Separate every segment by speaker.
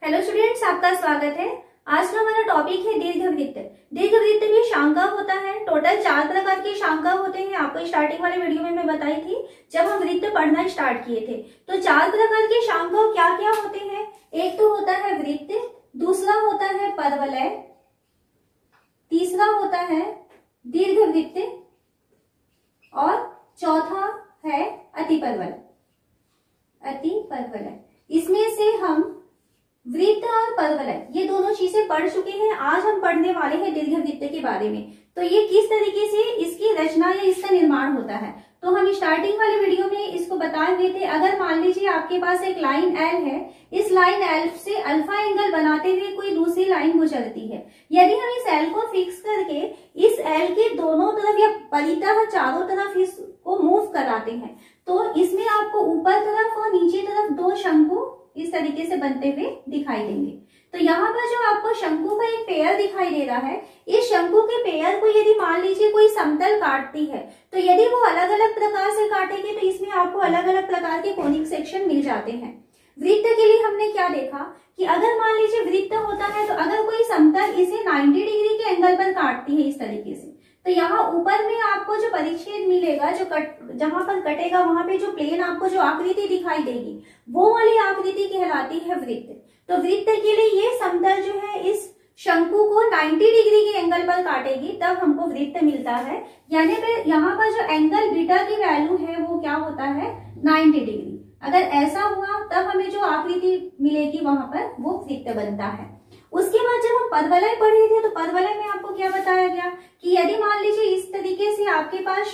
Speaker 1: Hello students, आपका स्वागत है। आज का हमारा टॉपिक है दीर्घवृत्त। दीर्घवृत्त में शांका होता है। टोटल 4 प्रकार के शांका होते हैं। आपको स्टार्टिंग वाले वीडियो में मैं बताई थी जब हम वृत्त पढ़ना स्टार्ट किए थे। तो 4 प्रकार के शांका क्या क्या होते हैं। एक तो होता है वृत्त, दूसरा होता है परवलय, तीसरा होता है दीर्घवृत्त और चौथा है अतिपरवलय। इसमें से हम वृत्त और परवलय ये दोनों चीजें पढ़ चुके हैं। आज हम पढ़ने वाले हैं दीर्घवृत्त के बारे में। तो ये किस तरीके से इसकी रचना या इसका निर्माण होता है, तो हम स्टार्टिंग वाले वीडियो में इसको बताए हुए थे। अगर मान लीजिए आपके पास एक लाइन एल है, इस लाइन एल से अल्फा एंगल बनाते हुए कोई दूसरी लाइन गुजरती है। यदि हम इस एल को फिक्स करके इस एल के दोनों तरफ या परितः चारों तरफ इसको मूव कराते हैं तो इसमें आपको ऊपर तरफ और नीचे तरफ 2 शंकु इस तरीके से बनते हुए दिखाई देंगे। तो यहाँ पर जो आपको शंकु का एक पेयर दिखाई दे रहा है, इस शंकु के पेयर को यदि मान लीजिए कोई समतल काटती है तो यदि वो अलग अलग प्रकार से काटेगी तो इसमें आपको अलग अलग प्रकार के कोनिक सेक्शन मिल जाते हैं। वृत्त के लिए हमने क्या देखा कि अगर मान लीजिए वृत्त होता है तो अगर कोई समतल इसे 90 डिग्री के एंगल पर काटती है इस तरीके से, तो यहाँ ऊपर में आपको जो परिच्छेद मिलेगा, जो जहां पर कटेगा वहां पे जो प्लेन आपको जो आकृति दिखाई देगी वो वाली आकृति कहलाती है वृत्त। तो वृत्त के लिए ये समतल जो है इस शंकु को 90 डिग्री के एंगल पर काटेगी, तब हमको वृत्त मिलता है। यानी फिर यहाँ पर जो एंगल बीटा की वैल्यू है वो क्या होता है 90 डिग्री। अगर ऐसा हुआ तब हमें जो आकृति मिलेगी वहां पर वो वृत्त बनता है। उसके बाद जब हम परवलय पढ़े थे तो परवलय में आपको क्या बताया गया कि यदि मान लीजिए इस तरीके से आपके पास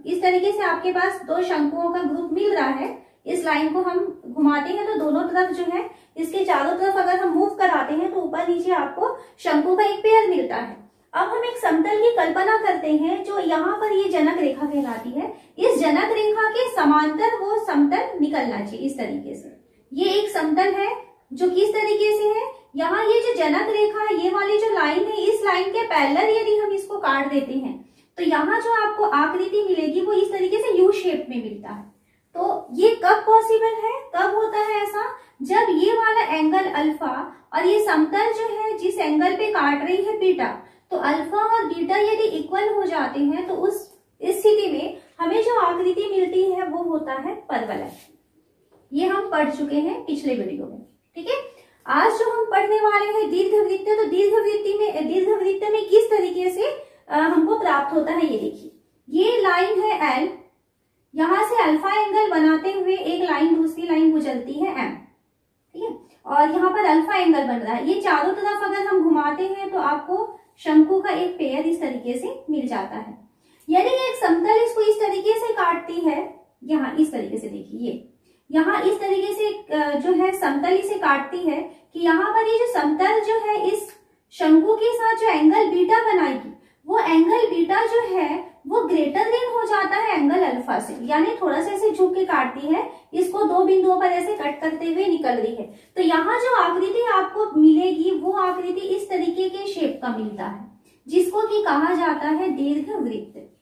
Speaker 1: इस तरीके से आपके पास 2 शंकुओं का ग्रुप मिल रहा है, इस लाइन को हम घुमाते हैं तो दोनों तरफ जो है इसके चारों तरफ अगर हम मूव कराते हैं तो ऊपर नीचे आपको शंकु का एक पेयर मिलता है। अब हम एक समतल की कल्पना करते हैं जो यहाँ पर ये जनक रेखा कहलाती है। इस जनक रेखा के समांतर वो समतल निकलना चाहिए इस तरीके से। ये एक समतल है जो किस तरीके से है, यहाँ ये जो जनक रेखा है ये वाली जो लाइन है, इस लाइन के पैरेलल यदि हम इसको काट देते हैं तो यहाँ जो आपको आकृति मिलेगी वो इस तरीके से यू शेप में मिलता है। तो ये कब पॉसिबल है, कब होता है ऐसा, जब ये वाला एंगल अल्फा और ये समतल जो है जिस एंगल पे काट रही है बीटा, तो अल्फा और बीटा यदि इक्वल हो जाते हैं तो उस स्थिति में हमें जो आकृति मिलती है वो होता है परवलय। ये हम पढ़ चुके हैं पिछले वीडियो में, ठीक है। आज जो हम पढ़ने वाले हैं दीर्घवृत्त, तो दीर्घवृत्त में किस तरीके से हमको प्राप्त होता है ये देखिए। ये लाइन है एल, यहां से अल्फा एंगल बनाते हुए एक लाइन दूसरी लाइन गुजरती है एम, ठीक है, और यहाँ पर अल्फा एंगल बन रहा है। ये चारों तरफ अगर हम घुमाते हैं तो आपको शंकु का एक पेयर इस तरीके से मिल जाता है। यदि एक समतल इसको इस तरीके से काटती है, यहाँ इस तरीके से देखिए, ये यहाँ इस तरीके से जो है समतल इसे काटती है कि यहाँ पर ये जो समतल जो है इस शंकु के साथ जो एंगल बीटा बनाएगी वो एंगल बीटा जो है वो ग्रेटर देन हो जाता है एंगल अल्फा से। यानी थोड़ा सा ऐसे झुक के काटती है, इसको 2 बिंदुओं पर ऐसे कट करते हुए निकल रही है। तो यहाँ जो आकृति आपको मिलेगी वो आकृति इस तरीके के शेप का मिलता है जिसको कि कहा जाता है दीर्घवृत्त।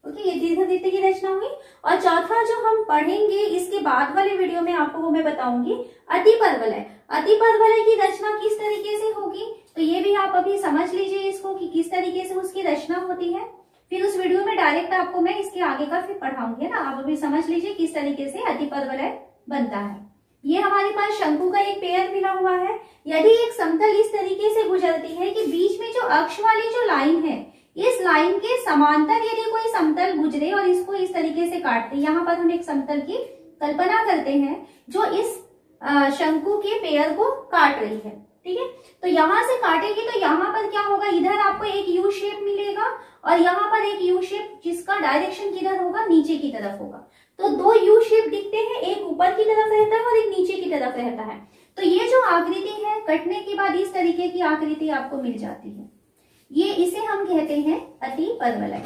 Speaker 1: ओके, ये दीर्घवृत्त की रचना हुई। और चौथा जो हम पढ़ेंगे इसके बाद वाले वीडियो में आपको वो मैं बताऊंगी अतिपरवलय। अतिपरवलय की रचना किस तरीके से होगी, तो ये भी आप अभी समझ लीजिए इसको कि किस तरीके से उसकी रचना होती है। फिर उस वीडियो में डायरेक्ट आपको मैं इसके आगे का फिर पढ़ाऊंगी ना। आप अभी समझ लीजिए किस तरीके से अतिपरवलय बनता है। ये हमारे पास शंकु का एक पेयर मिला हुआ है। यदि एक समतल इस तरीके से गुजरती है कि बीच में जो अक्ष वाली जो लाइन है, इस लाइन के समांतर यदि कोई समतल गुजरे और इसको इस तरीके से काटते, यहाँ पर हम एक समतल की कल्पना करते हैं जो इस शंकु के पेयर को काट रही है, ठीक है। तो यहाँ से काटेगी तो यहाँ पर क्या होगा, इधर आपको एक यू शेप मिलेगा और यहाँ पर एक यू शेप जिसका डायरेक्शन किधर होगा, नीचे की तरफ होगा। तो 2 यू शेप दिखते हैं, एक ऊपर की तरफ रहता है और एक नीचे की तरफ रहता है। तो ये जो आकृति है कटने के बाद इस तरीके की आकृति आपको मिल जाती है। ये इसे हम कहते हैं अतिपरवलय।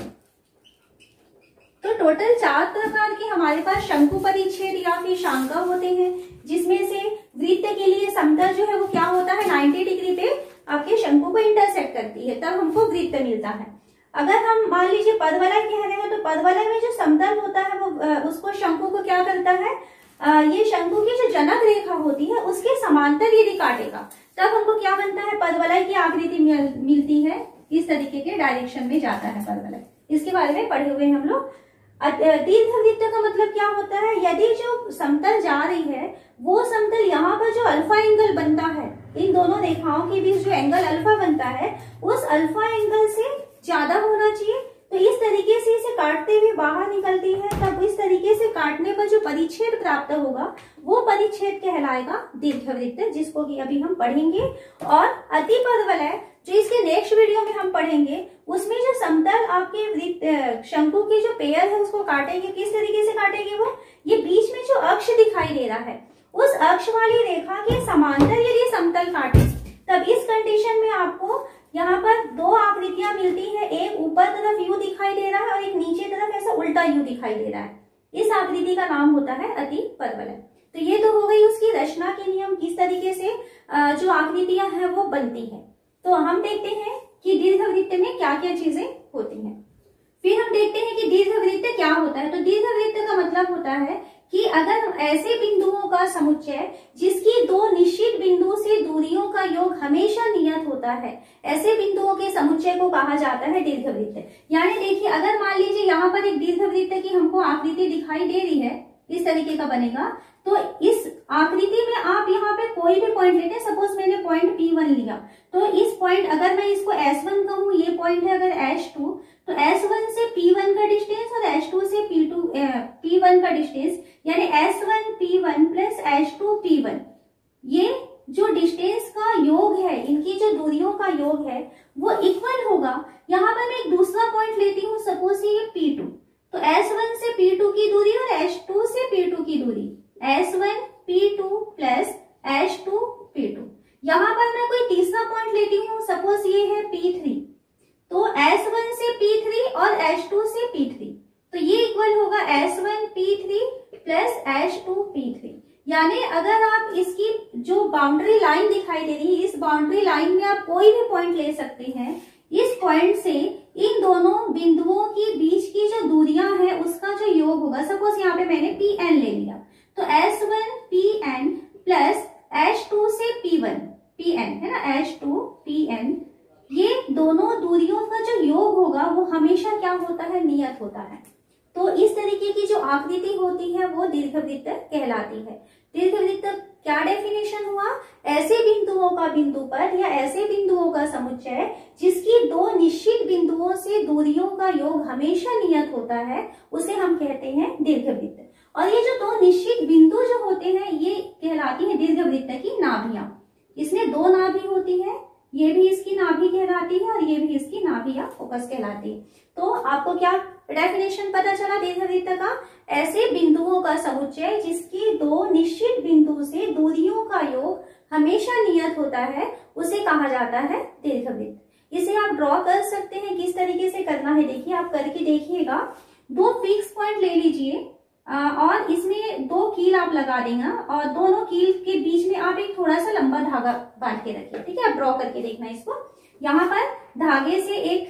Speaker 1: तो टोटल 4 प्रकार के हमारे पास शंकु परिच्छेद या फिर शांका होते हैं, जिसमें से वृत्त के लिए समतल जो है वो क्या होता है 90 डिग्री पे आपके शंकु को इंटरसेक्ट करती है, तब हमको वृत्त मिलता है। अगर हम मान लीजिए परवलय कह रहे हैं तो परवलय में जो समतल होता है वो उसको शंकु को क्या करता है ये शंकु की जो जनक रेखा होती है उसके समांतर यदि काटेगा तब हमको क्या बनता है, पदवलय की आकृति मिलती है। इस तरीके के डायरेक्शन में जाता है पदवलय। इसके बारे में पढ़े हुए हम लोग। दीर्घवृत्त का मतलब क्या होता है, यदि जो समतल जा रही है वो समतल यहाँ पर जो अल्फा एंगल बनता है, इन दोनों रेखाओं के बीच जो एंगल अल्फा बनता है उस अल्फा एंगल से ज्यादा होना चाहिए। तो इस तरीके से इसे काटते हुए बाहर निकलती है, तब इस तरीके से काटने पर जो परिच्छेद प्राप्त होगा वो परिच्छेद कहलाएगा दीर्घवृत्त, जिसको कि अभी हम पढ़ेंगे। और अतिपदवलय जो इसके नेक्स्ट वीडियो में हम पढ़ेंगे, उसमें जो समतल आपके वृत्त शंकु की जो पेयर है उसको काटेंगे। किस तरीके से काटेंगे वो, ये बीच में जो अक्ष दिखाई दे रहा है उस अक्ष वाली रेखा के समांतर यदि समतल काटे तब इस कंडीशन में आपको यहाँ पर दो आकृतियां मिलती है, एक ऊपर तरफ यू दिखाई दे रहा है और एक नीचे तरफ ऐसा उल्टा यू दिखाई दे रहा है। इस आकृति का नाम होता है अतिपदवलय। तो ये तो हो गई उसकी रचना के नियम, किस तरीके से जो आकृतियां हैं वो बनती है। तो हम देखते हैं कि दीर्घवृत्त में क्या क्या चीजें होती हैं। फिर हम देखते हैं कि दीर्घवृत्त क्या होता है। तो दीर्घवृत्त का मतलब होता है कि अगर ऐसे बिंदुओं का समुच्चय जिसकी दो निश्चित बिंदु से दूरियों का योग हमेशा नियत होता है, ऐसे बिंदुओं के समुच्चय को कहा जाता है दीर्घवृत्त। यानी देखिए, अगर मान लीजिए यहाँ पर एक दीर्घवृत्त की हमको आकृति दिखाई दे रही है, इस तरीके का बनेगा, तो इस आकृति में आप यहाँ पे कोई भी पॉइंट लेते हैं। सपोज मैंने पॉइंट P1 लिया, तो इस पॉइंट अगर मैं इसको S1 कहूँ, ये पॉइंट है अगर S2, तो S1 से P1 का डिस्टेंस और S2 से P1 का डिस्टेंस, यानी S1 P1 plus S2 P1, ये जो डिस्टेंस का योग है, इनकी जो दूरियों का योग है वो इक्वल होगा। यहाँ पर मैं एक दूसरा पॉइंट लेती हूँ, सपोज ये P2, तो S1 से P2 की दूरी और S2 से P2 की दूरी S1 P2 plus S2 P2। यहाँ पर मैं कोई तीसरा पॉइंट लेती हूँ, सपोज ये है P3, तो S1 से P3 और S2 से P3, तो ये इक्वल होगा S1 P3 plus S2 P3। यानी अगर आप इसकी जो बाउंड्री लाइन दिखाई दे रही है, इस बाउंड्री लाइन में आप कोई भी पॉइंट ले सकते हैं। इस पॉइंट से इन दोनों बिंदुओं के बीच की जो दूरियां हैं उसका जो योग होगा, सपोज यहाँ पे मैंने Pn ले लिया, तो S1 Pn प्लस S2 से P1 Pn है ना, S2 Pn, ये दोनों दूरियों का जो योग होगा वो हमेशा क्या होता है, नियत होता है। तो इस तरीके की जो आकृति होती है वो दीर्घवृत्त कहलाती है। दीर्घवृत्त क्या डेफिनेशन हुआ, ऐसे बिंदुओं का बिंदु पर या ऐसे बिंदुओं का समुच्चय जिसकी दो निश्चित बिंदुओं से दूरियों का योग हमेशा नियत होता है, उसे हम कहते हैं दीर्घवृत्त। और ये जो दो निश्चित बिंदु जो होते हैं ये कहलाती है दीर्घवृत्त की नाभियां। इसमें दो नाभि होती है, ये भी इसकी नाभि कहलाती है और ये भी इसकी नाभि या फोकस कहलाती है। तो आपको क्या डेफिनेशन पता चला दीर्घवृत्त का, ऐसे बिंदुओं का समुच्चय जिसकी दो निश्चित बिंदु से दूरियों का योग हमेशा नियत होता है, उसे कहा जाता है दीर्घवृत्त। इसे आप ड्रॉ कर सकते हैं, किस तरीके से करना है देखिए, आप करके देखिएगा। दो फिक्स पॉइंट ले लीजिए और इसमें दो कील आप लगा देंगे और दोनों कील के बीच में आप एक थोड़ा सा लंबा धागा बांध के रखिए। ठीक है, आप ड्रॉ करके देखना इसको। यहाँ पर धागे से एक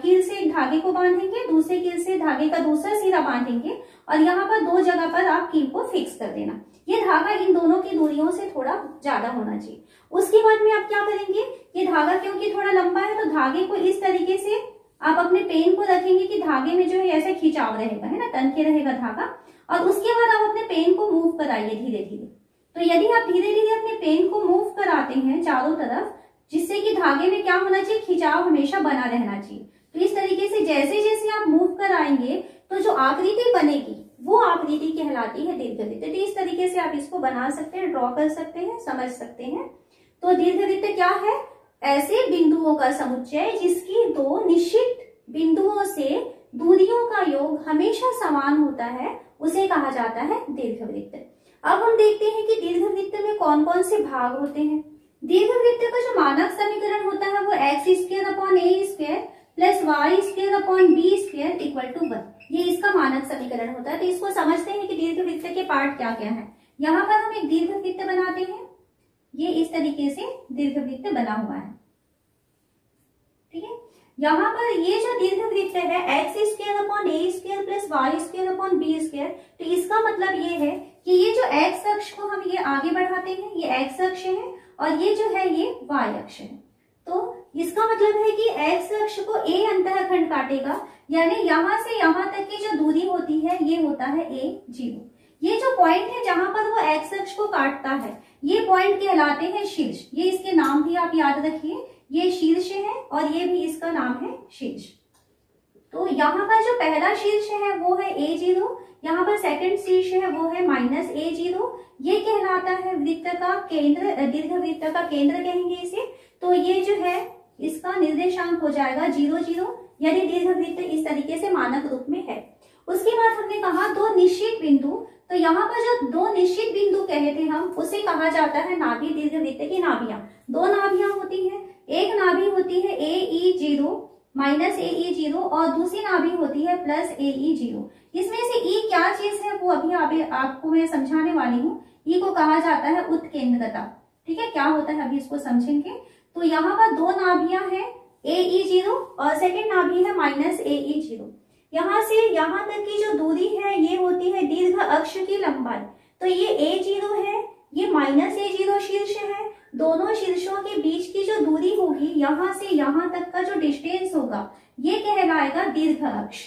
Speaker 1: कील से एक धागे को बांधेंगे, दूसरे कील से धागे का दूसरा सिरा बांधेंगे और यहाँ पर दो जगह पर आप कील को फिक्स कर देना। ये धागा इन दोनों की दूरियों से थोड़ा ज्यादा होना चाहिए। उसके बाद में आप क्या करेंगे, ये धागा क्योंकि थोड़ा लंबा है तो धागे को इस तरीके से आप अपने पेन को रखेंगे कि धागे में जो है ऐसे खिंचाव रहेगा, है ना, तन के रहेगा धागा। और उसके बाद आप अपने पेन को मूव कराइए धीरे धीरे। तो यदि आप धीरे धीरे अपने पेन को मूव कराते हैं चारों तरफ, जिससे कि धागे में क्या होना चाहिए, खिंचाव हमेशा बना रहना चाहिए। तो इस तरीके से जैसे जैसे आप मूव कराएंगे तो जो आकृति बनेगी वो आकृति कहलाती है दीर्घवृत्त। तो इस तरीके से आप इसको बना सकते हैं, ड्रॉ कर सकते हैं, समझ सकते हैं। तो दीर्घवृत्त क्या है, ऐसे बिंदुओं का समुच्चय जिसकी दो निश्चित बिंदुओं से दूरियों का योग हमेशा समान होता है, उसे कहा जाता है दीर्घवृत्त। अब हम देखते हैं कि दीर्घवृत्त में कौन कौन से भाग होते हैं। दीर्घवृत्त का जो मानक समीकरण होता है वो x² plus y² b² equal to 1, ये इसका मानक समीकरण होता है। तो इसको समझते हैं कि दीर्घवृत्त के पार्ट क्या क्या है। यहाँ पर हम एक दीर्घवृत्त बनाते हैं, ये इस तरीके से दीर्घवृत्त बना हुआ है। यहाँ पर ये जो दीर्घवृत्त है x² plus y² upon B square. तो इसका मतलब ये है कि ये जो एक्स अक्ष को हम ये आगे बढ़ाते हैं, ये एक्स अक्ष है और ये जो है ये वाई अक्ष है। तो इसका मतलब है कि एक्स अक्ष को ए अंतःखंड काटेगा, यानी यहां से यहां तक की जो दूरी होती है ये होता है A0। ये जो पॉइंट है जहां पर वो एक्स अक्ष को काटता है, ये पॉइंट कहलाते हैं शीर्ष। ये इसके नाम भी आप याद रखिए, ये शीर्ष है और ये भी इसका नाम है शीर्ष। तो यहाँ पर जो पहला शीर्ष है वो है A0, यहाँ पर सेकंड शीर्ष है वो है -A0। ये कहलाता है वृत्त का केंद्र, दीर्घ वृत्त का केंद्र कहेंगे इसे। तो ये जो है इसका निर्देशांक हो जाएगा 0 0, यानी दीर्घ वृत्त इस तरीके से मानक रूप में है। उसके बाद हमने कहा दो निश्चित बिंदु, तो यहाँ पर जो दो निश्चित बिंदु कहे थे हम, उसे कहा जाता है नाभि दीर्घ वृत्त की नाभियां। दो नाभियां होती है, एक नाभि होती है AE0 -AE0 और दूसरी नाभि होती है +AE0। इसमें से E क्या चीज है वो अभी आपको मैं समझाने वाली हूँ। E को कहा जाता है उत्केंद्रता। ठीक है, क्या होता है अभी इसको समझेंगे। तो यहाँ पर दो नाभियां हैं AE0 और सेकेंड नाभि है -AE0। यहाँ से यहाँ तक की जो दूरी है ये होती है दीर्घ अक्ष की लंबाई। तो ये A0 है, ये -A0 शीर्ष है। दोनों शीर्षों के बीच की जो दूरी होगी यहाँ से यहाँ तक का जो डिस्टेंस होगा ये कहलाएगा दीर्घ अक्ष।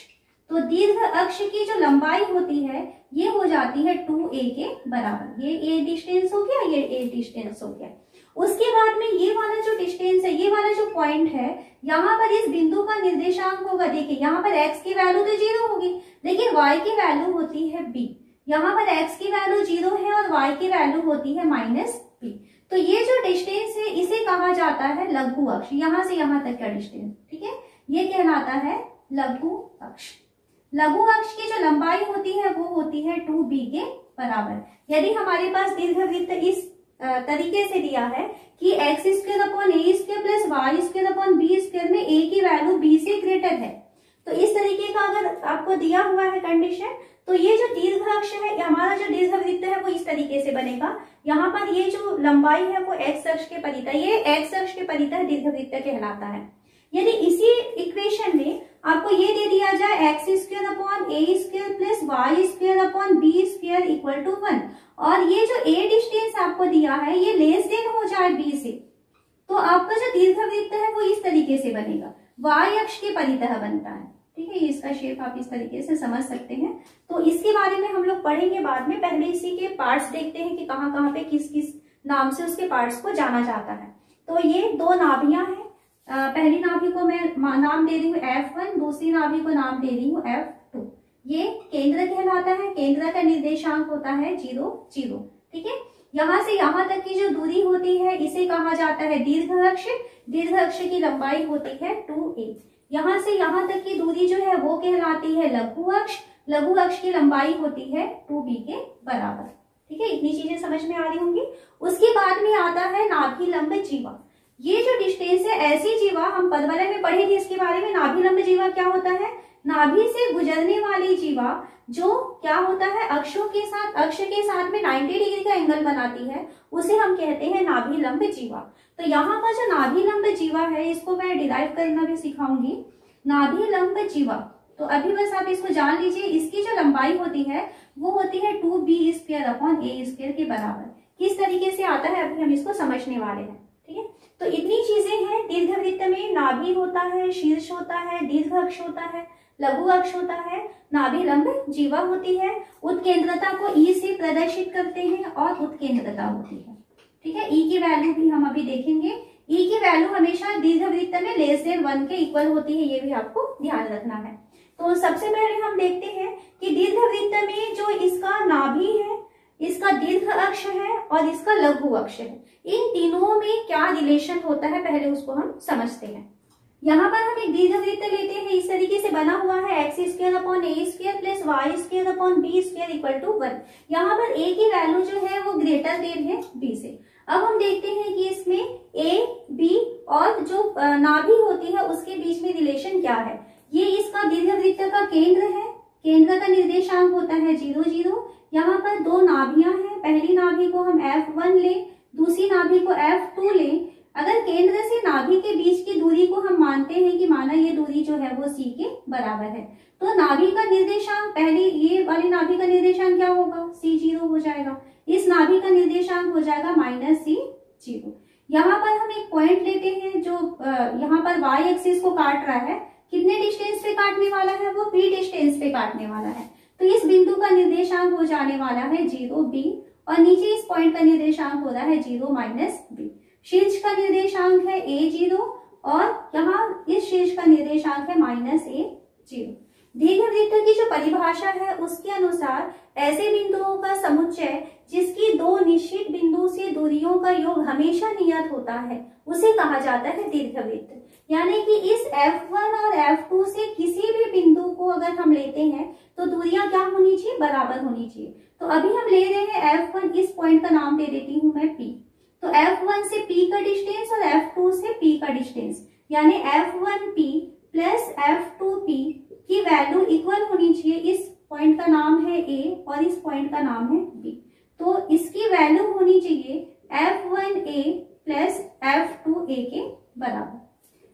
Speaker 1: तो दीर्घ अक्ष की जो लंबाई होती है ये हो जाती है 2a के बराबर। ये a डिस्टेंस हो गया, ये a डिस्टेंस हो गया। उसके बाद में ये वाला जो डिस्टेंस है, ये वाला जो पॉइंट है, यहाँ पर इस बिंदु का निर्देशांक होगा। देखिए यहाँ पर x की वैल्यू तो 0 होगी, लेकिन y की वैल्यू होती है b। यहाँ पर x की वैल्यू 0 है और y की वैल्यू होती है -b। तो ये जो डिस्टेंस है इसे कहा जाता है लघु अक्ष, यहाँ से यहाँ तक का डिस्टेंस। ठीक है, ये कहलाता है लघु अक्ष। लघु अक्ष की जो लंबाई होती है वो होती है 2b के बराबर। यदि हमारे पास दीर्घवृत्त इस तरीके से दिया है कि x² upon a² plus y² upon b² में a की वैल्यू b से ग्रेटर है, तो इस तरीके का अगर आपको दिया हुआ है कंडीशन, तो ये जो दीर्घ अक्ष है, हमारा जो दीर्घवृत्त है वो इस तरीके से बनेगा। यहाँ पर ये जो लंबाई है वो x अक्ष के परितः, ये x अक्ष के परितः दीर्घवृत्त कहलाता है। यदि इसी इक्वेशन में आपको ये दे दिया जाए x² upon a² plus y² upon b² equal to 1, और ये जो a डिस्टेंस आपको दिया है ये लेस देन हो जाए b से, तो आपका जो दीर्घवृत्त है वो इस तरीके से बनेगा, y अक्ष के परितः बनता है। ठीक है, इसका शेप आप इस तरीके से समझ सकते हैं। तो इसके बारे में हम लोग पढ़ेंगे बाद में, पहले इसी के पार्ट्स देखते हैं कि कहाँ कहाँ पे किस किस नाम से उसके पार्ट्स को जाना जाता है। तो ये दो नाभियां हैं, पहली नाभि को मैं नाम दे रही हूँ F1, दूसरी नाभि को नाम दे रही हूँ F2। ये केंद्र कहलाता है, केंद्र का निर्देशांक होता है 0 0। ठीक है, यहाँ से यहाँ तक की जो दूरी होती है इसे कहा जाता है दीर्घ अक्ष। दीर्घ अक्ष की लंबाई होती है 2a। यहाँ से यहाँ तक की दूरी जो है वो कहलाती है लघु अक्ष। लघु अक्ष की लंबाई होती है 2b के बराबर। ठीक है, इतनी चीजें समझ में आ रही होंगी। उसके बाद में आता है नाभि लंब जीवा। ये जो डिस्टेंस है, ऐसी जीवा हम पदवलय में पढ़े थे इसके बारे में। नाभि लंब जीवा क्या होता है? नाभि से गुजरने वाली जीवा जो क्या होता है, अक्ष के साथ में 90 डिग्री का एंगल बनाती है, उसे हम कहते हैं नाभि लंब जीवा। तो यहाँ पर जो नाभि लंब जीवा है इसको मैं डिराइव करना भी सिखाऊंगी। नाभि लंब जीवा, तो अभी बस आप इसको जान लीजिए, इसकी जो लंबाई होती है वो होती है 2b² अपॉन a² के बराबर। किस तरीके से आता है अभी हम इसको समझने वाले हैं। ठीक है, तो इतनी चीजें हैं। दीर्घवृत्त में नाभि होता है, शीर्ष होता है, दीर्घ अक्ष होता है, लघु अक्ष होता है, नाभि लंब जीवा होती है। उत्केंद्रता को ई से प्रदर्शित करते हैं और उत्केंद्रता होती है। ठीक है, ई की वैल्यू भी हम अभी देखेंगे। ई की वैल्यू हमेशा दीर्घवृत्त में लेस देन 1 के इक्वल होती है, ये भी आपको ध्यान रखना है। तो सबसे पहले हम देखते हैं कि दीर्घवृत्त में जो इसका नाभि है, इसका दीर्घ अक्ष है और इसका लघु अक्ष है, इन तीनों में क्या रिलेशन होता है पहले उसको हम समझते हैं। यहाँ पर हम एक दीर्घवृत्त लेते हैं, इस तरीके से बना हुआ है x² upon a² plus y² upon b² equal to 1। यहाँ पर a की वैल्यू जो है वो ग्रेटर देन है b से। अब हम देखते हैं कि इसमें a, b और जो नाभि होती है उसके बीच में रिलेशन क्या है। ये इसका दीर्घवृत्त का केंद्र है, केंद्र का निर्देशांक होता है 0 0। यहाँ पर दो नाभियां हैं, पहली नाभि को हम F1 लें, दूसरी नाभि को F2 लें। अगर केंद्र से नाभि के बीच की दूरी को हम मानते हैं कि माना ये दूरी जो है वो c के बराबर है, तो नाभि का निर्देशांक, पहले ये वाली नाभि का निर्देशांक क्या होगा, c0 हो जाएगा। इस नाभि का निर्देशांक हो जाएगा -c0। यहाँ पर हम एक पॉइंट लेते हैं जो यहाँ पर y एक्सिस को काट रहा है, कितने डिस्टेंस पे काटने वाला है, वो b डिस्टेंस पे काटने वाला है। तो इस बिंदु का निर्देशांक हो जाने वाला है 0b, और नीचे इस पॉइंट का निर्देशांक हो रहा है 0 - b। शीर्ष का निर्देशांक है a0 और यहाँ इस शीर्ष का निर्देशांक है -a0। दीर्घवृत्त की जो परिभाषा है उसके अनुसार ऐसे बिंदुओं का समुच्चय जिसकी दो निश्चित बिंदु से दूरियों का योग हमेशा नियत होता है उसे कहा जाता है दीर्घवृत्त। यानी कि इस F1 और F2 से किसी भी बिंदु को अगर हम लेते हैं तो दूरियां क्या होनी चाहिए, बराबर होनी चाहिए। तो अभी हम ले रहे हैं F1, इस पॉइंट का नाम दे देती हूं मैं P। तो F1 से P का डिस्टेंस और F2 से P का डिस्टेंस, यानी F1P प्लस F2P की वैल्यू इक्वल होनी चाहिए। इस पॉइंट का नाम है A और इस पॉइंट का नाम है B, तो इसकी वैल्यू होनी चाहिए F1A प्लस F2A के बराबर।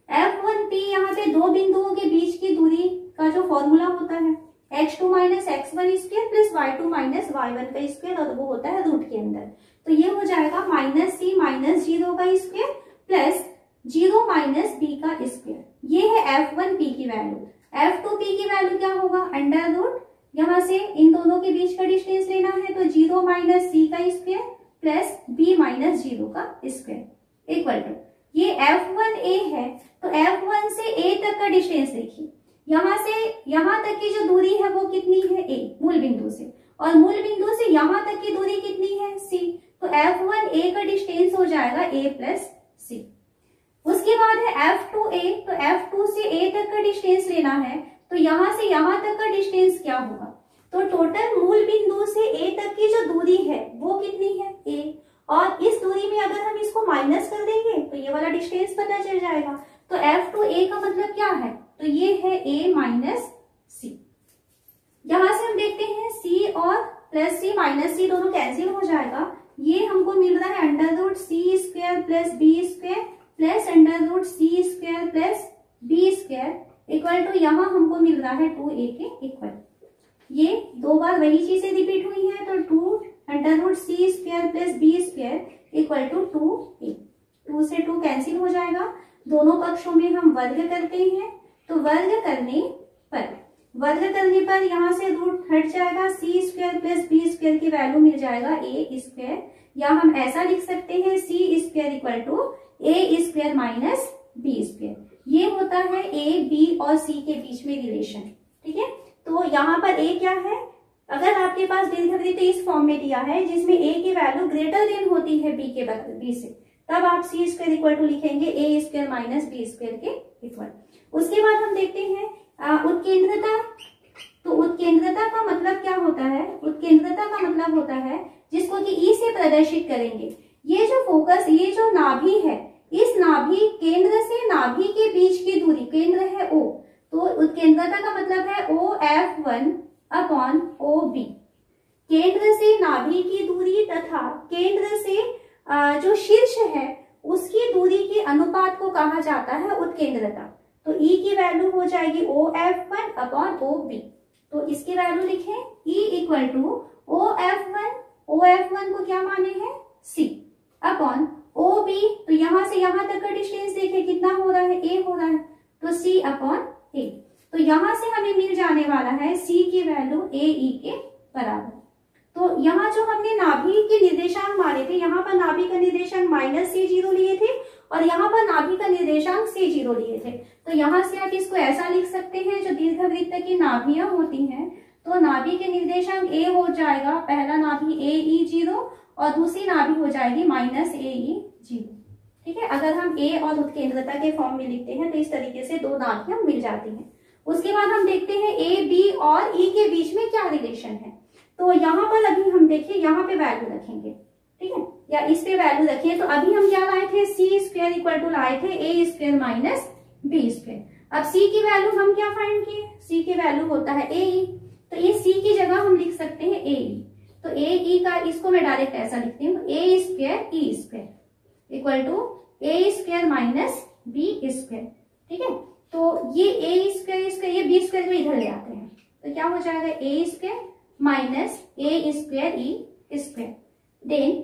Speaker 1: F1P यहाँ पे दो बिंदुओं के बीच की दूरी का जो फॉर्मूला होता है x2 - x1 square plus y2 - y1 का स्क्वायर, और वो होता है रूट के अंदर। तो ये हो जाएगा -c - 0 का स्क्वायर प्लस 0 - b का स्क्वायर। ये है F1P की वैल्यू। F2P की वैल्यू क्या होगा, अंडर रूट, यहाँ से इन दोनों के बीच का डिस्टेंस लेना है तो 0 - c का स्क्वायर प्लस b - 0 का स्क्वायर इक्वल टू, ये F1A है तो F1 से A तक का डिस्टेंस देखिए, यहाँ से यहाँ तक की जो दूरी है वो कितनी है, A मूल बिंदु से, और मूल बिंदु से यहाँ तक की दूरी कितनी है, C। तो F1A का डिस्टेंस हो जाएगा A प्लस C। उसके बाद है F2A, तो F2 से A तक का डिस्टेंस लेना है तो यहाँ से यहाँ तक का डिस्टेंस क्या होगा, तो टोटल मूल बिंदु से A तक की जो दूरी है वो कितनी है, A, और इस दूरी में अगर हम इसको माइनस कर देंगे तो ये वाला डिस्टेंस पता चल जाएगा। तो F2A का मतलब क्या है, तो ये है A माइनस C। यहां से हम देखते हैं C और प्लस C माइनस C दोनों कैंसिल हो जाएगा, ये हमको मिल रहा है under root C square plus B square plus under root C square plus B square equal to, यहाँ हमको मिल रहा है 2A के इक्वल। ये दो बार वही चीजें रिपीट हुई है, तो 2 under root C square plus B square equal to 2A। 2 से 2 कैंसिल हो जाएगा, दोनों पक्षों में हम वर्ग करते हैं तो वर्ग करने पर यहाँ से रूट हट जाएगा, C square plus B square की वैल्यू मिल जाएगा A स्क्वायर, या हम ऐसा लिख सकते हैं C square equal to A square minus B square. ये होता है A, B और C के बीच में रिलेशन, ठीक है। तो यहाँ पर A क्या है, अगर आपके पास दीर्घवृत्त इस फॉर्म में दिया है जिसमें A की वैल्यू ग्रेटर देन होती है B से, तब आप C स्क्वायर इक्वल टू लिखेंगे A square minus B square के इक्वल। उसके बाद हम देखते हैं उत्केंद्रता। तो उत्केंद्रता का मतलब क्या होता है, उत्केंद्रता का मतलब होता है जिसको कि E से प्रदर्शित करेंगे। ये जो फोकस, ये जो नाभि है, इस नाभि केंद्र से नाभि के बीच की दूरी, केंद्र है O, तो उत्केंद्रता का मतलब है OF1 अपॉन OB। केंद्र से नाभि की दूरी तथा केंद्र से जो शीर्ष है उसकी दूरी के अनुपात को कहा जाता है उत्केंद्रता। तो E की वैल्यू हो जाएगी OF1 अपॉन OB। तो इसकी वैल्यू लिखें E इक्वल टू OF1 को क्या माने हैं, C अपॉन OB, तो यहां से यहां तक का डिस्टेंस देखिए कितना हो रहा है, A हो रहा है, तो C अपॉन A। तो यहां से हमें मिल जाने वाला है C की वैल्यू AE के बराबर। तो यहाँ जो हमने नाभि के निर्देशांक मारे थे, यहाँ पर नाभि का निर्देशांक -C0 लिए थे और यहाँ पर नाभि का निर्देशांक C0 लिए थे। तो यहाँ से आप इसको ऐसा लिख सकते हैं, जो दीर्घवृत्त की नाभियां होती हैं तो नाभि के निर्देशांक A हो जाएगा, पहला नाभि AE0 और दूसरी नाभि हो जाएगी -AE0, ठीक है। अगर हम A और उत्केंद्रता के फॉर्म में लिखते हैं तो इस तरीके से दो नाभियां मिल जाती हैं। उसके बाद हम देखते हैं A, B और E के बीच में क्या रिलेशन है। तो यहाँ पर अभी हम देखिए, यहाँ पे वैल्यू रखेंगे, ठीक है, या इस पे वैल्यू रखिए। तो अभी हम क्या लाए थे, C स्क्वायर इक्वल टू लाए थे A square minus B square. अब C की वैल्यू हम क्या फाइंड किए, C की वैल्यू होता है AE, तो ये C की जगह हम लिख सकते हैं AE। तो AE का, इसको मैं डायरेक्ट ऐसा लिखती हूँ, A square E square equal to A square minus B square. ठीक है, तो ये ए स्क्वायर ये बी स्क्वायर को इधर ले आते हैं, तो क्या हो जाएगा A square minus A square E square, then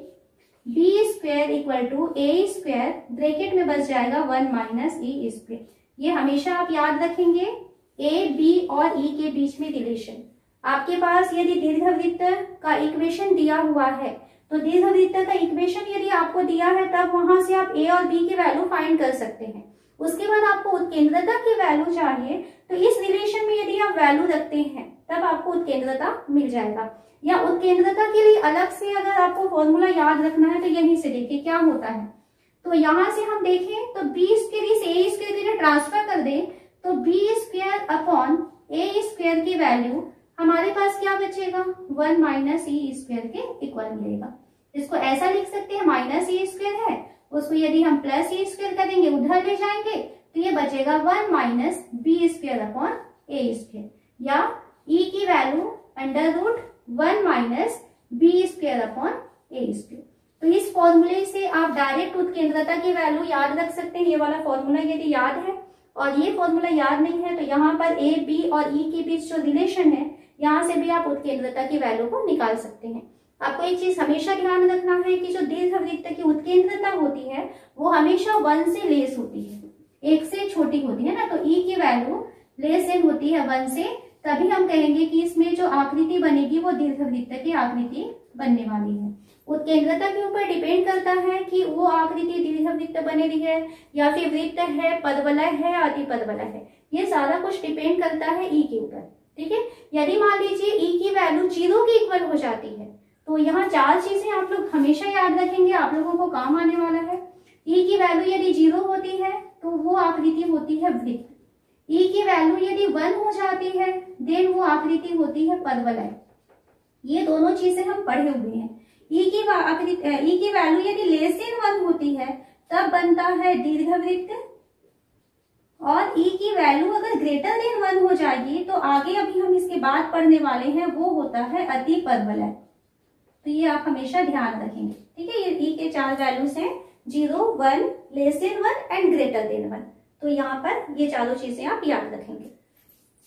Speaker 1: B square equal to A square, bracket में बच जाएगा 1 माइनस ई स्क्वायर। ये हमेशा आप याद रखेंगे, ए बी और ई के बीच में रिलेशन। आपके पास यदि दीर्घवृत्त का इक्वेशन दिया हुआ है, तो दीर्घवृत्त का इक्वेशन यदि आपको दिया है तब वहां से आप ए और बी की वैल्यू फाइंड कर सकते हैं। उसके बाद आपको उत्केंद्रता की वैल्यू चाहिए, तो इस रिलेशन में यदि आप वैल्यू रखते हैं तब आपको उत्केंद्रता मिल जाएगा। या उत्केंद्रता के लिए अलग से अगर आपको फॉर्मूला याद रखना है तो यहीं से देखिए क्या होता है। तो यहां से हम देखें तो बी स्क्वायर इस ए स्क्वायर के लिए ट्रांसफर कर दें तो बी स्क्वायर अपॉन ए स्क्वायर की वैल्यू हमारे पास क्या बचेगा 1 माइनस ई स्क्वायर के इक्वल मिलेगा। इसको ऐसा लिख सकते हैं, माइनस ई स्क्वायर है उसको यदि हम प्लस ई स्क्वायर करेंगे उधर ले जाएंगे तो ये बचेगा 1 माइनस बी स्क्वायर अपॉन ए स्क्वायर, या ई की value under root 1 minus B square upon ए स्क्वायर। तो इस फॉर्मूले से आप डायरेक्ट उत्केंद्रता की वैल्यू याद रख सकते हैं। ये वाला फॉर्मूला यदि याद है और ये फॉर्मूला याद नहीं है तो यहाँ पर ए बी और ई के बीच जो रिलेशन है यहाँ से भी आप उत्केंद्रता की वैल्यू को निकाल सकते हैं। आपको एक चीज हमेशा ध्यान रखना है कि जो दीर्घवृत्त की उत्केंद्रता होती है वो हमेशा 1 से लेस होती है, 1 से छोटी होती है ना, तो ई की वैल्यू लेस देन होती है 1 से, तभी हम कहेंगे कि इसमें जो आकृति बनेगी वो दीर्घवृत्त की आकृति बनने वाली है। उत्केंद्रता के ऊपर डिपेंड करता है कि वो आकृति दीर्घवृत्त बनेगी है या फिर वृत्त है, पदवलय है, अतिपदवलय है, ये सारा कुछ डिपेंड करता है ई के ऊपर। ठीक है, यदि मान लीजिए ई की वैल्यू 0 के इक्वल हो जाती है तो यहाँ 4 चीजें आप लोग हमेशा याद रखेंगे, आप लोगों को काम आने वाला है। ई की वैल्यू यदि 0 होती है तो वो आकृति होती है वृत्त। ई की वैल्यू यदि 1 हो जाती है देन वो आकृति होती है पदवलय। ये दोनों चीजें हम पढ़े हुए हैं। ई की वैल्यू यदि लेस देन 1 होती है तब बनता है दीर्घवृत्त, और ई की वैल्यू अगर ग्रेटर देन 1 हो जाएगी तो आगे अभी हम इसके बाद पढ़ने वाले हैं वो होता है अतिपदवलय। तो ये आप हमेशा ध्यान रखेंगे। ठीक है, ये ई के 4 वैल्यूज हैं 0, 1, less than 1 and greater than 1। तो यहाँ पर ये चारों चीजें आप याद रखेंगे।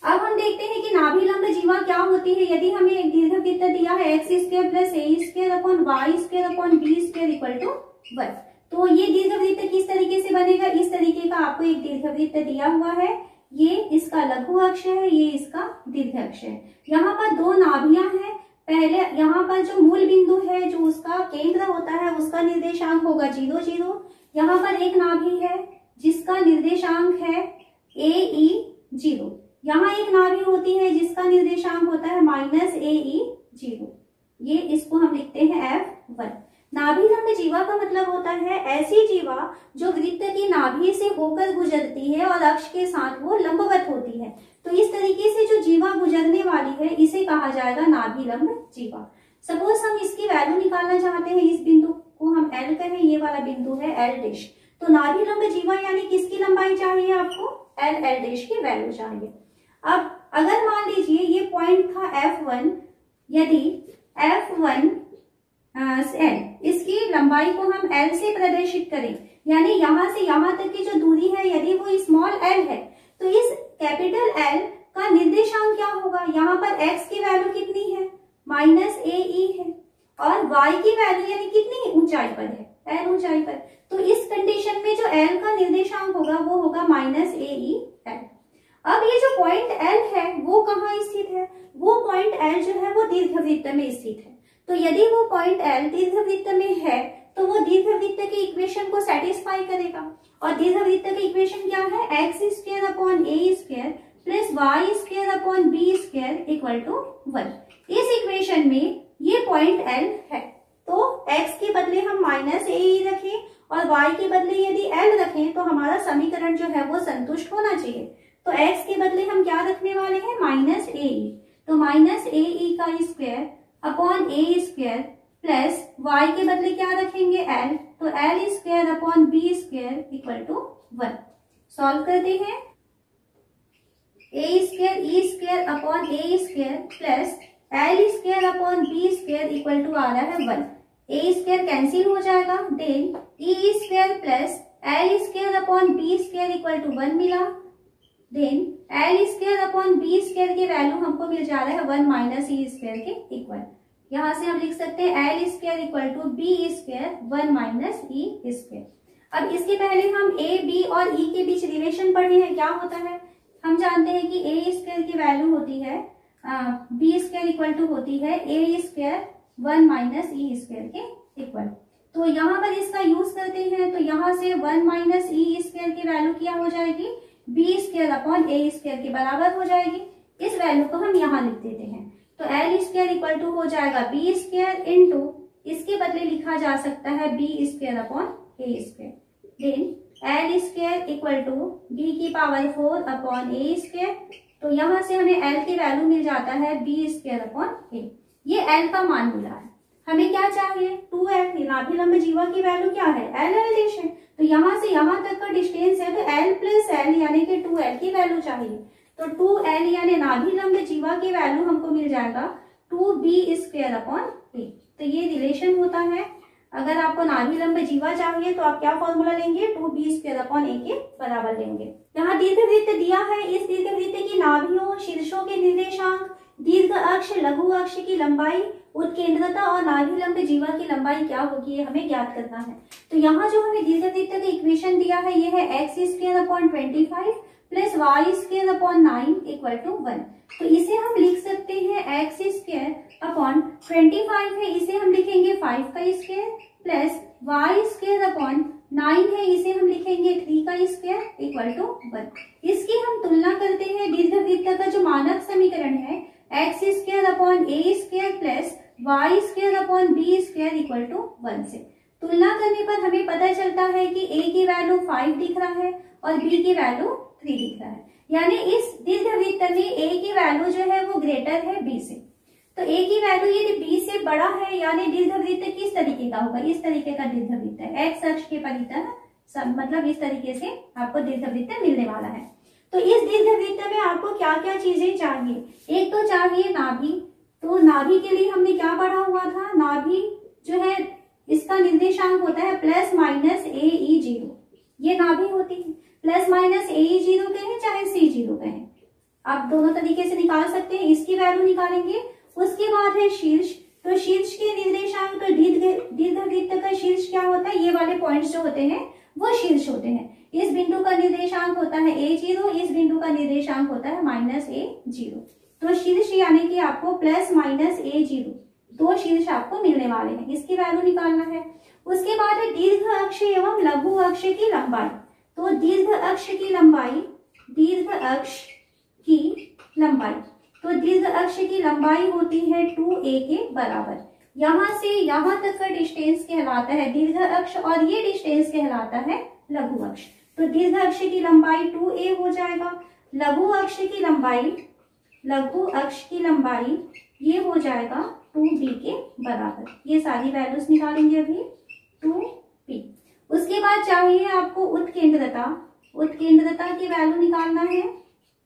Speaker 1: अब हम देखते हैं कि नाभिलंब जीवा क्या होती है। यदि हमें एक दीर्घवृत्त दिया है x square plus a square upon y square upon B square equal to 1, तो ये दीर्घवृत्त किस तरीके से बनेगा, इस तरीके का आपको एक दीर्घवृत्त दिया हुआ है। ये इसका लघु अक्ष है, ये इसका दीर्घ अक्ष है। यहाँ पर 2 नाभियां हैं। पहले यहाँ पर जो मूल बिंदु है जो उसका केंद्र होता है उसका निर्देशांक होगा 0, 0। यहाँ पर एक नाभि है जिसका निर्देशांक है AE 0। यहाँ एक नाभि होती है जिसका निर्देशांक होता है माइनस AE 0। ये इसको हम लिखते हैं F1। नाभिलंब जीवा का मतलब होता है ऐसी जीवा जो वृत्त की नाभि से होकर गुजरती है और अक्ष के साथ वो लंबवत होती है। तो इस तरीके से जो जीवा गुजरने वाली है इसे कहा जाएगा नाभिलंब जीवा। सपोज हम इसकी वैल्यू निकालना चाहते हैं, इस बिंदु को हम L कहें, ये वाला बिंदु है L'। तो नाभिलंब जीवा यानी किसकी लंबाई चाहिए आपको, L' की वैल्यू चाहिए। अब अगर मान लीजिए ये पॉइंट था F1, यदि F1 L, इसकी लंबाई को हम L से प्रदर्शित करें, यानी यहां से यहां तक की जो दूरी है यदि वो स्मॉल l है तो इस कैपिटल L का निर्देशांक क्या होगा। यहाँ पर x की वैल्यू कितनी है, माइनस AE है, और y की वैल्यू यानी कितनी ऊंचाई पर है, L ऊंचाई पर। तो इस कंडीशन में जो L का निर्देशांक होगा वो होगा माइनस AE L। अब ये जो पॉइंट L है वो कहाँ स्थित है, वो पॉइंट L जो है वो दीर्घवृत्त में स्थित है। तो यदि वो पॉइंट L दीर्घवृत्त में है तो वो दीर्घवृत्त के इक्वेशन को सेटिस्फाई करेगा। और दीर्घवृत्त का इक्वेशन क्या है, x square upon A square plus y square upon B square equal to 1। इस इक्वेशन में ये पॉइंट L है तो x के बदले हम माइनस AE रखें और y के बदले यदि L रखें तो हमारा समीकरण जो है वो संतुष्ट होना चाहिए। तो x के बदले हम क्या रखने वाले हैं, माइनस AE। तो माइनस AE का स्क्वायर अपॉन ए स्क्वायर प्लस y के बदले क्या रखेंगे L, तो L square upon B square equal to 1। Solve करते हैं, A square E square upon A square plus L square upon B square equal to आ रहा है 1। ए स्क्वायर कैंसिल हो जाएगा, then E square plus L square upon B square equal to 1 मिला। Then L square upon B square की value हमको मिल जा रहा है 1 माइनस ई स्क्वायर के इक्वल। यहाँ से हम लिख सकते हैं L square equal to b square 1 minus e square. अब इसके पहले हम ए बी और ई के बीच रिलेशन पढ़े हैं। क्या होता है, हम जानते हैं कि ए स्क्वायर की वैल्यू होती है बी स्क्वायर इक्वल टू होती है ए स्क्वायर 1 माइनस ई स्क्वायर के इक्वल। तो यहाँ पर इसका यूज करते हैं तो यहाँ से 1 माइनस ई स्क्वायर की वैल्यू क्या हो जाएगी, बी स्क्वायर अपॉन ए स्क्वायर के बराबर हो जाएगी। इस वैल्यू को हम यहाँ लिख देते हैं। तो एल स्क्वायर इक्वल टू हो जाएगा बी स्क्वायर इंटू, इसके बदले लिखा जा सकता है b square upon A square. Then L square equal to b की पावर 4 अपॉन ए स्क्वायर। तो यहाँ से हमें एल की वैल्यू मिल जाता है बी स्क्वायर अपॉन ए। ये एल का मान मिला है। हमें क्या चाहिए, 2l। नाभिलंब जीवा की वैल्यू क्या है, एल एलिवेशन। तो यहाँ से यहाँ तक का डिस्टेंस है तो एल प्लस एल यानी कि 2l की वैल्यू चाहिए। तो 2l यानी नाभिलंब जीवा की वैल्यू हमको मिल जाएगा 2b स्क्वायर अपॉन ए। तो ये रिलेशन होता है। अगर आपको नाभिलंब जीवा चाहिए तो आप क्या फॉर्मूला लेंगे, 2b स्क्वायर अपॉन ए के बराबर लेंगे। यहाँ दीर्घवृत्त दिया है। इस दीर्घवृत्त की नाभियों, शीर्षों के निर्देशांक, दीर्घ अक्ष, लघु अक्ष की लंबाई, उत्केंद्रता और नाभिलंब जीवा की लंबाई क्या होगी, ये हमें ज्ञात करना है। तो यहाँ जो हमें दीर्घवृत्त का इक्वेशन दिया है ये है x square upon 25 plus y square upon 9 equal to 1। तो इसे हम लिख सकते हैं एक्स स्क्वायर अपॉन 25 है, इसे हम लिखेंगे 5 का square plus y square upon 9 है, इसे हम लिखेंगे 3 का स्क्वायर इक्वल टू 1। इसकी हम तुलना करते हैं। दीर्घवृत्त का जो मानक समीकरण है x square upon A square plus y square upon B square equal to 1 से तुलना करने पर हमें पता चलता है कि ए की वैल्यू 5 दिख रहा है और बी की वैल्यू 3 दिख रहा है। यानी इस दीर्घवृत्त में ए की वैल्यू जो है वो ग्रेटर है बी से। तो ए की वैल्यू यदि बी से बड़ा है यानी दीर्घवृत्त किस तरीके का होगा, इस तरीके का दीर्घवृत्त है, एक्स अक्ष के परितः मतलब इस तरीके से आपको दीर्घवृत्त मिलने वाला है। तो इस दीर्घवृत्त में आपको क्या क्या चीजें चाहिए, एक तो चाहिए नाभि। तो नाभि के लिए हमने क्या पढ़ा हुआ था, नाभि जो है इसका निर्देशांक होता है प्लस माइनस ए ई 0। ये नाभि होती है। प्लस माइनस ए ई 0 कहें चाहे सी 0 कहें, आप दोनों तरीके से निकाल सकते हैं। इसकी वैल्यू निकालेंगे। उसके बाद है शीर्ष। तो शीर्ष के निर्देशांक, तो दीर्घवृत्त का शीर्ष क्या होता है, ये वाले पॉइंट्स जो होते हैं वो शीर्ष होते हैं। इस बिंदु का निर्देशांक होता है a0, इस बिंदु का निर्देशांक होता है माइनस a0। तो शीर्ष यानी कि आपको प्लस माइनस a0 दो शीर्ष आपको मिलने वाले हैं। इसकी वैल्यू निकालना है। उसके बाद है दीर्घ अक्ष एवं लघु अक्ष की लंबाई। तो दीर्घ अक्ष की लंबाई, दीर्घ अक्ष की लंबाई, तो दीर्घ अक्ष की लंबाई होती है 2a के बराबर। यहाँ से यहाँ तक का डिस्टेंस कहलाता है दीर्घ अक्ष और ये डिस्टेंस कहलाता है लघु अक्ष। तो दीर्घ अक्ष की लंबाई 2a हो जाएगा। लघु अक्ष की लंबाई, लघु अक्ष की लंबाई ये हो जाएगा 2b के बराबर। ये सारी वैल्यूज निकालेंगे अभी 2b। उसके बाद चाहिए आपको उत्केंद्रता। उत्केंद्रता की वैल्यू निकालना है,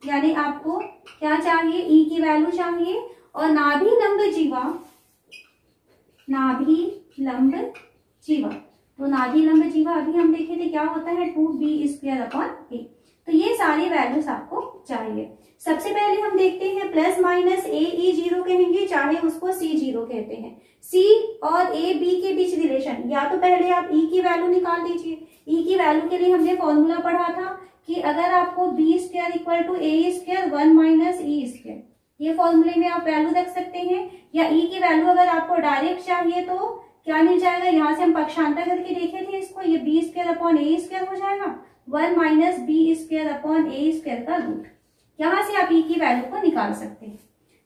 Speaker 1: यानी आपको क्या चाहिए, ई की वैल्यू चाहिए। और नाभिलंब जीवा, नाभिलंब जीवा, तो नाभिलंब जीवा अभी हम देखे थे क्या होता है 2b स्क्वायर अपॉन ए। तो ये सारी वैल्यूज आपको चाहिए। सबसे पहले हम देखते हैं प्लस माइनस ए ई 0 कहेंगे चाहे उसको c0 कहते हैं। c और a b के बीच रिलेशन, या तो पहले आप e की वैल्यू निकाल दीजिए। e की वैल्यू के लिए हमने फॉर्मूला पढ़ा था कि अगर आपको b square equal to A square 1 minus e square, ये फॉर्मूले में आप वैल्यू रख सकते हैं। या e की वैल्यू अगर आपको डायरेक्ट चाहिए तो क्या मिल जाएगा, यहाँ से हम पक्षांतर करके देखे थे इसको, ये b स्क्वायर अपॉन ए स्क्वायर हो जाएगा 1 माइनस बी स्क्वायर अपॉन ए स्क्वायर का रूट। यहाँ से आप e की वैल्यू को निकाल सकते हैं।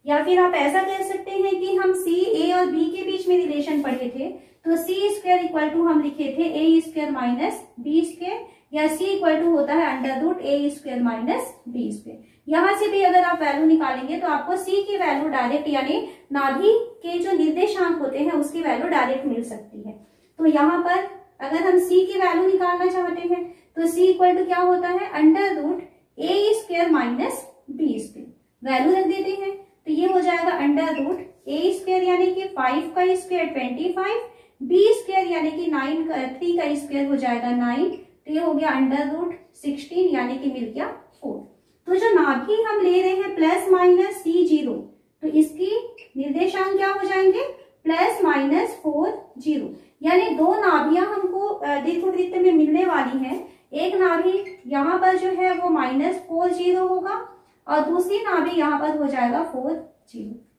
Speaker 1: या फिर आप ऐसा कह सकते हैं कि हम c, a और b के बीच में रिलेशन पढ़े थे, तो c स्क्वायर इक्वल टू हम लिखे थे a square minus B square, या c इक्वल टू होता है under root a square minus B square. यहाँ से भी अगर आप वैल्यू निकालेंगे तो आपको c की वैल्यू डायरेक्ट, यानी नाभि के जो निर्देशांक होते हैं उसकी वैल्यू डायरेक्ट मिल सकती है। तो यहाँ पर अगर हम c की वैल्यू निकालना चाहते हैं तो c इक्वल टू क्या होता है under root a square minus B square, value रख देते हैं। तो ये हो जाएगा अंडर रूट a स्क्वायर यानी कि 5 का स्क्वायर 25, बी स्क्वायर यानी कि 3 का स्क्वायर हो जाएगा 9, तो ये हो गया √16 यानी कि मिल गया 4। तो जो नाभि हम ले रहे हैं +-C0, तो इसकी निर्देशांक क्या हो जाएंगे +-4 यानी दो नाभियां हमको दीर्घवृत्त में मिलने वाली हैं। एक नाभि यहाँ पर जो है वो -4 होगा और दूसरी नाभि यहाँ पर हो जाएगा 4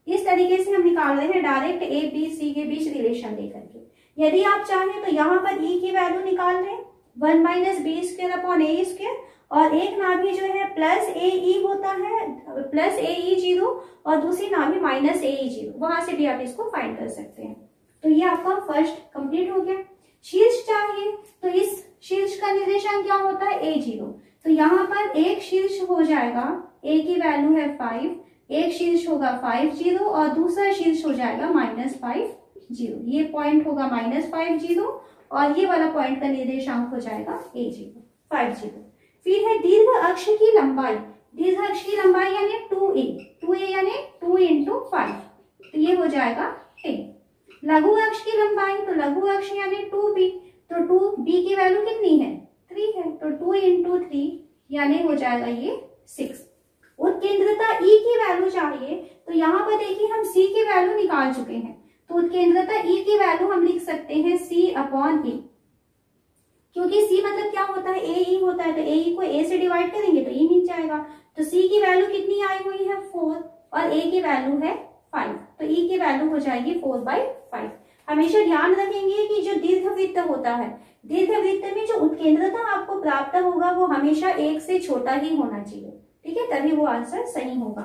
Speaker 1: इस तरीके से हम निकाल रहे हैं डायरेक्ट ए बी सी के बीच रिलेशन लेकर के। यदि आप चाहें तो यहाँ पर ई की वैल्यू निकाल लें 1 - b² और एक नाभि जो है +AE होता है +AE0 और दूसरी नाभि -AE0, वहां से भी आप इसको फाइंड कर सकते हैं। तो ये आपका फर्स्ट कंप्लीट हो गया। शीर्ष चाहिए तो इस शीर्ष का निर्देशांक क्या होता है A0, तो यहाँ पर एक शीर्ष हो जाएगा, A की वैल्यू है 5, एक शीर्ष होगा 50 और दूसरा शीर्ष हो जाएगा -50। ये पॉइंट होगा -50 और ये वाला पॉइंट का निर्देशांक हो जाएगा A0 50। फिर है दीर्घ अक्ष की लंबाई, दीर्घ अक्ष की लंबाई यानी 2a यानी 2 × 5, तो ये हो जाएगा 10। लघु अक्ष की लंबाई, तो लघु अक्ष यानी 2b, तो 2b की वैल्यू कितनी है 3 है, तो 2 × 3 यानी हो जाएगा ये 6। उत्केंद्रता E की वैल्यू चाहिए, तो यहाँ पर देखिए हम C की वैल्यू निकाल चुके हैं, तो उत्केंद्रता E की वैल्यू हम लिख सकते हैं C/E, क्योंकि C मतलब क्या होता है AE होता है, तो AE को A से डिवाइड करेंगे तो E मिल जाएगा। तो C की वैल्यू कितनी आई हुई है 4 और A की वैल्यू है 5, तो E की वैल्यू हो जाएगी 4/5। हमेशा ध्यान रखेंगे कि जो दीर्घवृत्त होता है, दीर्घवृत्त में जो उत्केंद्रता आपको प्राप्त होगा वो हमेशा 1 से छोटा ही होना चाहिए, ठीक है, तभी वो आंसर सही होगा।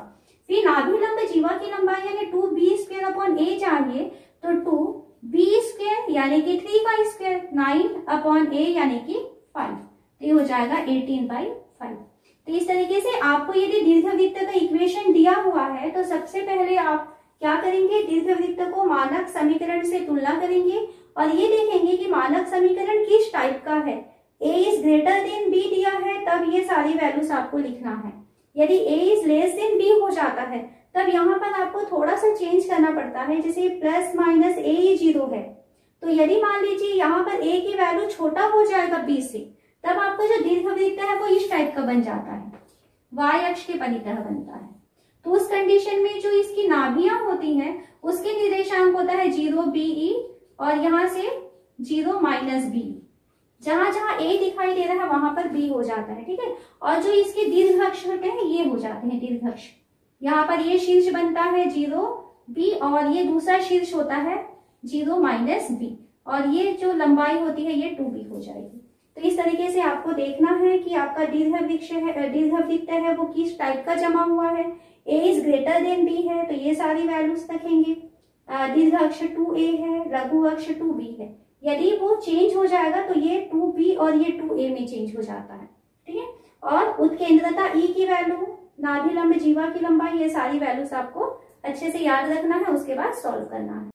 Speaker 1: फिर नाभिलंब जीवा की लंबाई यानी 2b² चाहिए, तो 2b² यानी कि 3 का स्क्वायर 9/a यानी कि 5, तो ये हो जाएगा 18/5। तो इस तरीके से आपको यदि दीर्घवृत्त का इक्वेशन दिया हुआ है तो सबसे पहले आप क्या करेंगे, दीर्घवृत्त को मानक समीकरण से तुलना करेंगे और ये देखेंगे कि मानक समीकरण किस टाइप का है। a is greater than b दिया है तब ये सारी वैल्यूज आपको लिखना है। यदि a is less than b हो जाता है तब यहाँ पर आपको थोड़ा सा चेंज करना पड़ता है, जैसे +-AE0 है, तो यदि मान लीजिए यहाँ पर a की वैल्यू छोटा हो जाएगा b से, तब आपका जो दीर्घवृत्त है वो इस टाइप का बन जाता है, y अक्ष के परितः बनता है। तो उस कंडीशन में जो इसकी नाभियां होती हैं उसके निर्देशांक होता है 0BE और यहाँ से 0-B, जहां जहां A दिखाई दे रहा है वहां पर B हो जाता है, ठीक है। और जो इसके दीर्घ अक्ष होते हैं ये हो जाते हैं दीर्घ अक्ष, यहाँ पर ये शीर्ष बनता है 0B और ये दूसरा शीर्ष होता है 0-B और ये जो लंबाई होती है ये 2B हो जाएगी। तो इस तरीके से आपको देखना है कि आपका दीर्घवृत्त है वो किस टाइप का जमा हुआ है। A is greater than B है तो ये सारी वैल्यूज रखेंगे, दीर्घ अक्ष 2A है, लघु अक्ष 2B है। यदि वो चेंज हो जाएगा तो ये 2B और ये 2A में चेंज हो जाता है, ठीक है। और उत्केंद्रता E की वैल्यू, नाभिलंब जीवा की लंबाई, ये सारी वैल्यूज आपको अच्छे से याद रखना है, उसके बाद सॉल्व करना है।